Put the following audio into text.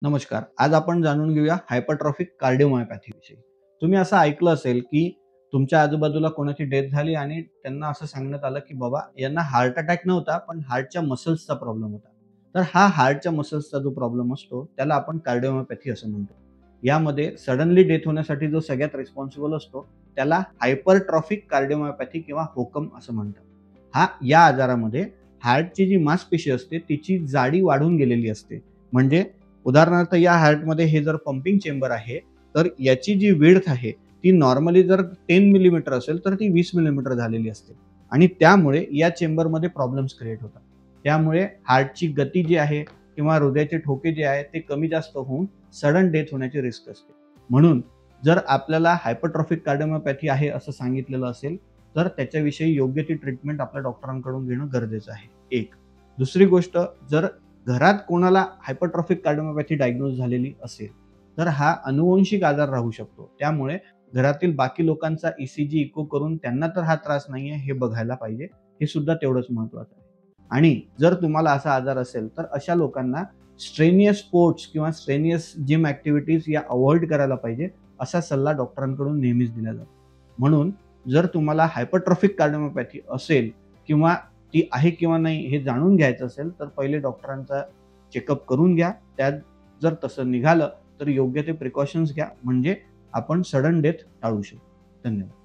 नमस्कार. आज आपण जाणून घेऊया हायपरट्रॉफिक कार्डिओमायोपॅथी विषयी. तुम्ही असं ऐकलं असेल, की तुमच्या आजूबाजूला कोणाची डेथ झाली आणि त्यांना असं सांगण्यात आलं, की बाबा यांना हार्ट अटॅक नव्हता, पण हार्टच्या मसल्सचा प्रॉब्लेम होता. तर हा हार्टच्या मसल्सचा जो प्रॉब्लेम असतो, त्याला आपण कार्डिओमायोपॅथी असं म्हणतो. यामध्ये सडनली डेथ होण्यासाठी जो सगळ्यात रिस्पॉन्सिबल असतो, त्याला हायपरट्रॉफिक कार्डिओमायोपॅथी किंवा होकम असं म्हणतात. या आजारामध्ये हार्टची जी मांसपेशी असते, तिची जाडी वाढून गेलेली असते. म्हणजे उदाहरणार्थ या हार्टमध्ये हे जर पंपिंग चेंबर आहे, तर याची जी विड्थ आहे, ती नॉर्मली जर 10 मिलीमीटर असेल, तर ती 20 मिलीमीटर झालेली असते आणि त्यामुळे या चेंबरमध्ये प्रॉब्लेम्स क्रिएट होतात. त्यामुळे हार्टची गती जी आहे किंवा हृदयाचे ठोके जे आहेत, ते कमी जास्त होऊन सडन डेथ होण्याची रिस्क असते. म्हणून जर आपल्याला हायपरट्रॉफिक कार्डिओमायोपॅथी आहे असं सांगितलेलं असेल, तर त्याच्याविषयी योग्य ती ट्रीटमेंट आपल्या डॉक्टरांकडून घेणं गरजेचं आहे. एक. दुसरी गोष्ट, जर घरात कोणाला हायपरट्रॉफिक कार्डिओमायोपॅथी डायग्नोज झालेली असेल, तर हा अनुवंशिक आजार राहू शकतो. त्यामुळे घरातील बाकी लोकांचा ईसीजी, इको करून त्यांना तर हा त्रास नाहीये हे बघायला पाहिजे. हे सुद्धा तेवढंच महत्त्वाचं आहे. आणि जर तुम्हाला असा आजार असेल, तर अशा लोकांना स्ट्रेनियस स्पोर्ट्स किंवा स्ट्रेनियस जिम ॲक्टिव्हिटीज या अव्हॉइड करायला पाहिजे, असा सल्ला डॉक्टरांकडून नेहमीच दिला जातो. म्हणून जर तुम्हाला हायपरट्रॉफिक कार्डिओमायोपॅथी असेल किंवा ती आहे किंवा नाही हे जाणून घ्यायचं असेल, तर पहिले डॉक्टरांचा चेकअप करून घ्या. त्यात जर तसं निघालं, तर योग्य ते प्रिकॉशन्स घ्या, म्हणजे आपण सडन डेथ टाळू शकतो. धन्यवाद.